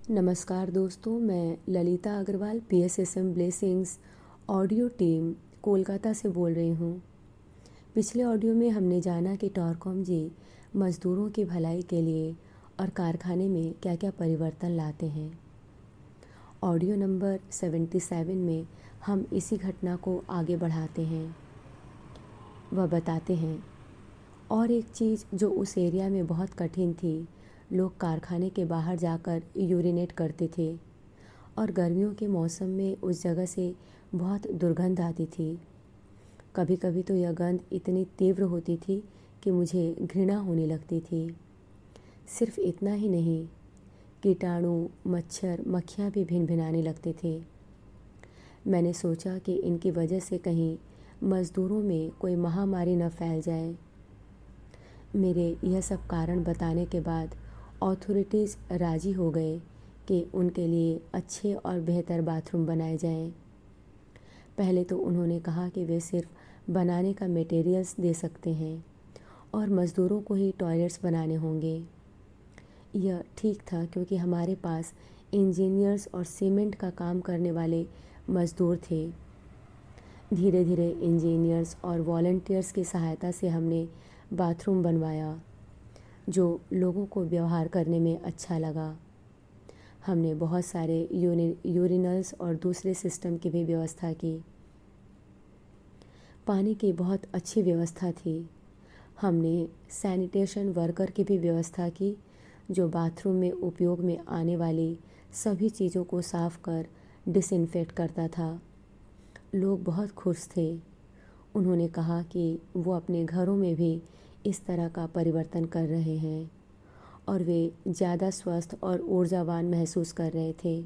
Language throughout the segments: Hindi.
नमस्कार दोस्तों, मैं Lalita Agrawal PSSM blessings audio team Kolkata से बोल रही हूँ। पिछले ऑडियो में हमने जाना कि टॉरकॉम जी मज़दूरों की भलाई के लिए और कारखाने में क्या क्या परिवर्तन लाते हैं। ऑडियो नंबर 77 में हम इसी घटना को आगे बढ़ाते हैं। वह बताते हैं, और एक चीज़ जो उस एरिया में बहुत कठिन थी, लोग कारखाने के बाहर जाकर यूरिनेट करते थे और गर्मियों के मौसम में उस जगह से बहुत दुर्गंध आती थी। कभी कभी तो यह गंध इतनी तीव्र होती थी कि मुझे घृणा होने लगती थी। सिर्फ इतना ही नहीं, कीटाणु, मच्छर, मक्खियाँ भी भिनभिनाने लगते थे। मैंने सोचा कि इनकी वजह से कहीं मज़दूरों में कोई महामारी न फैल जाए। मेरे यह सब कारण बताने के बाद अथॉरिटीज़ राज़ी हो गए कि उनके लिए अच्छे और बेहतर बाथरूम बनाए जाएं। पहले तो उन्होंने कहा कि वे सिर्फ बनाने का मटेरियल्स दे सकते हैं और मज़दूरों को ही टॉयलेट्स बनाने होंगे। यह ठीक था क्योंकि हमारे पास इंजीनियर्स और सीमेंट का काम करने वाले मज़दूर थे। धीरे धीरे इंजीनियर्स और वॉलंटियर्स की सहायता से हमने बाथरूम बनवाया, जो लोगों को व्यवहार करने में अच्छा लगा। हमने बहुत सारे यूरिनल्स और दूसरे सिस्टम की भी व्यवस्था की। पानी की बहुत अच्छी व्यवस्था थी। हमने सैनिटेशन वर्कर की भी व्यवस्था की, जो बाथरूम में उपयोग में आने वाली सभी चीज़ों को साफ कर डिसइंफेक्ट करता था। लोग बहुत खुश थे। उन्होंने कहा कि वो अपने घरों में भी इस तरह का परिवर्तन कर रहे हैं और वे ज़्यादा स्वस्थ और ऊर्जावान महसूस कर रहे थे।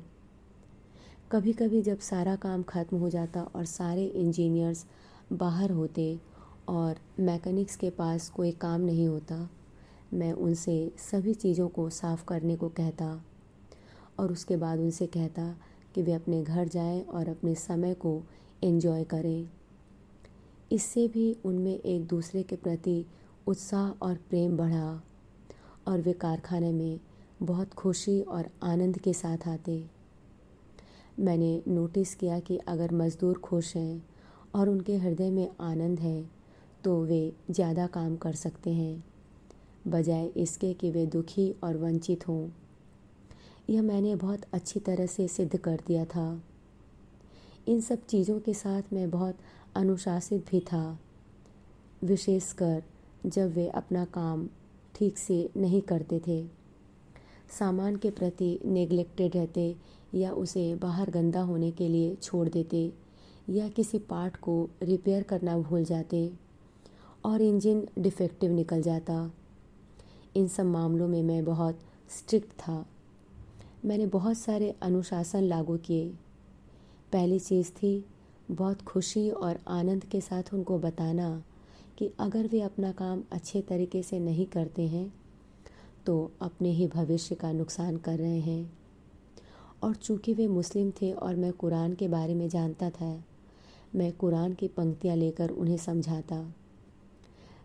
कभी कभी जब सारा काम खत्म हो जाता और सारे इंजीनियर्स बाहर होते और मैकेनिक्स के पास कोई काम नहीं होता, मैं उनसे सभी चीज़ों को साफ़ करने को कहता और उसके बाद उनसे कहता कि वे अपने घर जाएं और अपने समय को एंजॉय करें। इससे भी उनमें एक दूसरे के प्रति उत्साह और प्रेम बढ़ा और वे कारखाने में बहुत खुशी और आनंद के साथ आते। मैंने नोटिस किया कि अगर मज़दूर खुश हैं और उनके हृदय में आनंद है तो वे ज़्यादा काम कर सकते हैं, बजाय इसके कि वे दुखी और वंचित हों। यह मैंने बहुत अच्छी तरह से सिद्ध कर दिया था। इन सब चीज़ों के साथ मैं बहुत अनुशासित भी था, विशेषकर जब वे अपना काम ठीक से नहीं करते थे, सामान के प्रति नेग्लेक्टेड रहते या उसे बाहर गंदा होने के लिए छोड़ देते या किसी पार्ट को रिपेयर करना भूल जाते और इंजन डिफेक्टिव निकल जाता। इन सब मामलों में मैं बहुत स्ट्रिक्ट था। मैंने बहुत सारे अनुशासन लागू किए। पहली चीज़ थी बहुत खुशी और आनंद के साथ उनको बताना कि अगर वे अपना काम अच्छे तरीके से नहीं करते हैं तो अपने ही भविष्य का नुकसान कर रहे हैं। और चूँकि वे मुस्लिम थे और मैं कुरान के बारे में जानता था, मैं कुरान की पंक्तियाँ लेकर उन्हें समझाता।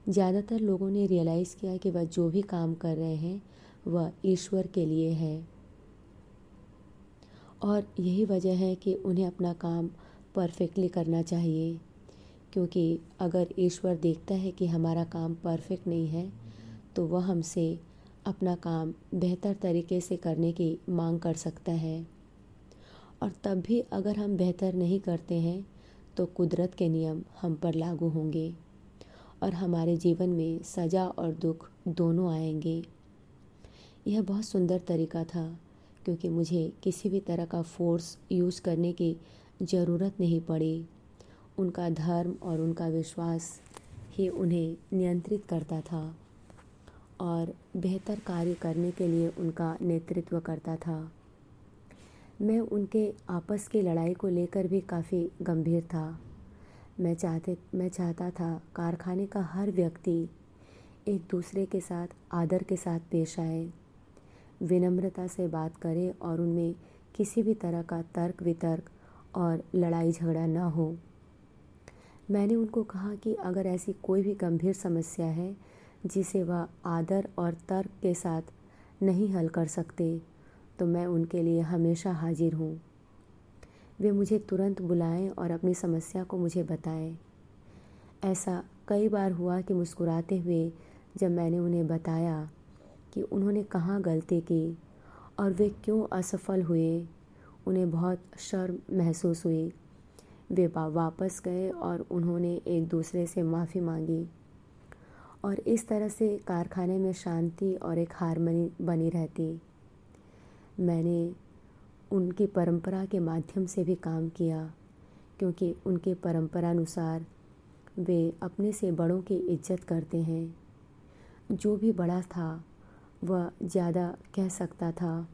ज़्यादातर लोगों ने रियलाइज़ किया कि वह जो भी काम कर रहे हैं वह ईश्वर के लिए है और यही वजह है कि उन्हें अपना काम परफेक्टली करना चाहिए, क्योंकि अगर ईश्वर देखता है कि हमारा काम परफेक्ट नहीं है तो वह हमसे अपना काम बेहतर तरीके से करने की मांग कर सकता है। और तब भी अगर हम बेहतर नहीं करते हैं तो कुदरत के नियम हम पर लागू होंगे और हमारे जीवन में सज़ा और दुख दोनों आएंगे। यह बहुत सुंदर तरीका था, क्योंकि मुझे किसी भी तरह का फोर्स यूज़ करने की ज़रूरत नहीं पड़ी। उनका धर्म और उनका विश्वास ही उन्हें नियंत्रित करता था और बेहतर कार्य करने के लिए उनका नेतृत्व करता था। मैं उनके आपस की लड़ाई को लेकर भी काफ़ी गंभीर था। मैं चाहता था कारखाने का हर व्यक्ति एक दूसरे के साथ आदर के साथ पेश आए, विनम्रता से बात करे और उनमें किसी भी तरह का तर्क वितर्क और लड़ाई झगड़ा न हो। मैंने उनको कहा कि अगर ऐसी कोई भी गंभीर समस्या है जिसे वह आदर और तर्क के साथ नहीं हल कर सकते तो मैं उनके लिए हमेशा हाजिर हूँ। वे मुझे तुरंत बुलाएं और अपनी समस्या को मुझे बताएं। ऐसा कई बार हुआ कि मुस्कुराते हुए जब मैंने उन्हें बताया कि उन्होंने कहाँ गलती की और वे क्यों असफल हुए, उन्हें बहुत शर्म महसूस हुई। वे वापस गए और उन्होंने एक दूसरे से माफ़ी मांगी और इस तरह से कारखाने में शांति और एक हार्मनी बनी रहती। मैंने उनकी परंपरा के माध्यम से भी काम किया, क्योंकि उनके परंपरानुसार वे अपने से बड़ों की इज्जत करते हैं। जो भी बड़ा था वह ज़्यादा कह सकता था,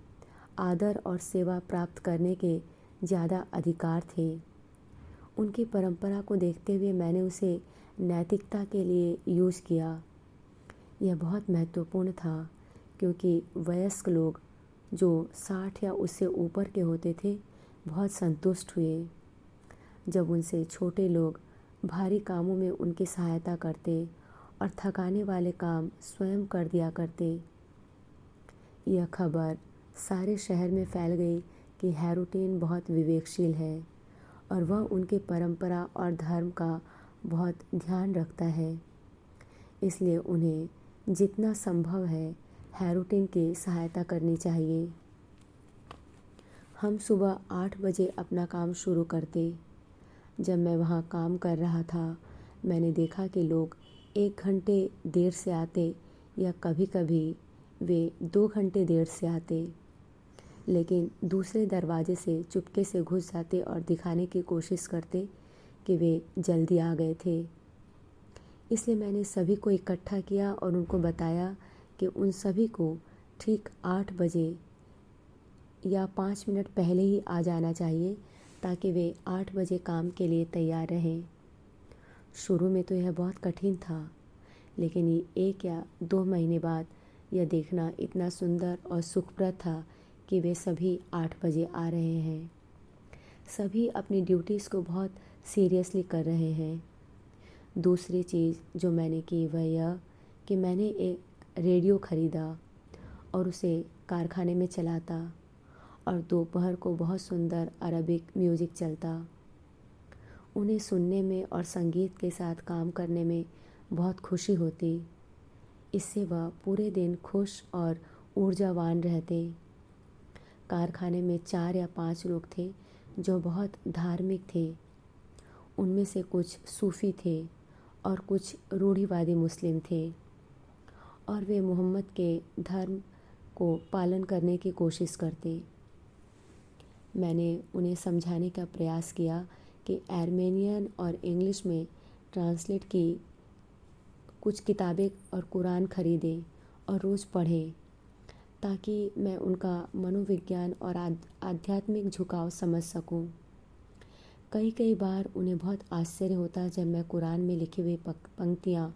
आदर और सेवा प्राप्त करने के ज़्यादा अधिकार थे। उनकी परंपरा को देखते हुए मैंने उसे नैतिकता के लिए यूज़ किया। यह बहुत महत्वपूर्ण था, क्योंकि वयस्क लोग जो 60 या उससे ऊपर के होते थे बहुत संतुष्ट हुए जब उनसे छोटे लोग भारी कामों में उनकी सहायता करते और थकाने वाले काम स्वयं कर दिया करते। यह खबर सारे शहर में फैल गई कि हैरोटिन बहुत विवेकशील है और वह उनकी परंपरा और धर्म का बहुत ध्यान रखता है। इसलिए उन्हें जितना संभव है हैरोटिन की सहायता करनी चाहिए। हम सुबह 8 बजे अपना काम शुरू करते। जब मैं वहाँ काम कर रहा था, मैंने देखा कि लोग 1 घंटे देर से आते या कभी कभी वे 2 घंटे देर से आते, लेकिन दूसरे दरवाजे से चुपके से घुस जाते और दिखाने की कोशिश करते कि वे जल्दी आ गए थे। इसलिए मैंने सभी को इकट्ठा किया और उनको बताया कि उन सभी को ठीक 8 बजे या 5 मिनट पहले ही आ जाना चाहिए, ताकि वे 8 बजे काम के लिए तैयार रहें। शुरू में तो यह बहुत कठिन था, लेकिन ये 1 या 2 महीने बाद यह देखना इतना सुंदर और सुखप्रद था कि वे सभी 8 बजे आ रहे हैं। सभी अपनी ड्यूटीज़ को बहुत सीरियसली कर रहे हैं। दूसरी चीज़ जो मैंने की वह यह कि मैंने एक रेडियो ख़रीदा और उसे कारखाने में चलाता और दोपहर को बहुत सुंदर अरबिक म्यूज़िक चलता। उन्हें सुनने में और संगीत के साथ काम करने में बहुत खुशी होती। इससे वह पूरे दिन खुश और ऊर्जावान रहते। कारखाने में 4 या 5 लोग थे जो बहुत धार्मिक थे। उनमें से कुछ सूफ़ी थे और कुछ रूढ़िवादी मुस्लिम थे, और वे मोहम्मद के धर्म को पालन करने की कोशिश करते। मैंने उन्हें समझाने का प्रयास किया कि आर्मेनियन और इंग्लिश में ट्रांसलेट की कुछ किताबें और कुरान ख़रीदें और रोज़ पढ़ें, ताकि मैं उनका मनोविज्ञान और आध्यात्मिक झुकाव समझ सकूं। कई बार उन्हें बहुत आश्चर्य होता जब मैं कुरान में लिखी हुई पंक्तियाँ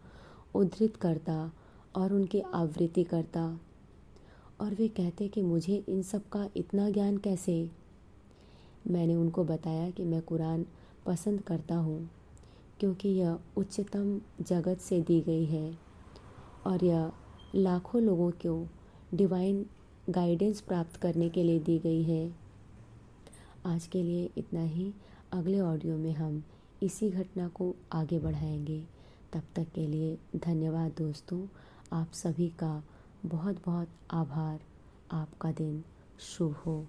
उद्धृत करता और उनकी आवृत्ति करता, और वे कहते कि मुझे इन सब का इतना ज्ञान कैसे। मैंने उनको बताया कि मैं कुरान पसंद करता हूँ, क्योंकि यह उच्चतम जगत से दी गई है और यह लाखों लोगों को डिवाइन गाइडेंस प्राप्त करने के लिए दी गई है। आज के लिए इतना ही। अगले ऑडियो में हम इसी घटना को आगे बढ़ाएंगे। तब तक के लिए धन्यवाद दोस्तों। आप सभी का बहुत बहुत आभार। आपका दिन शुभ हो।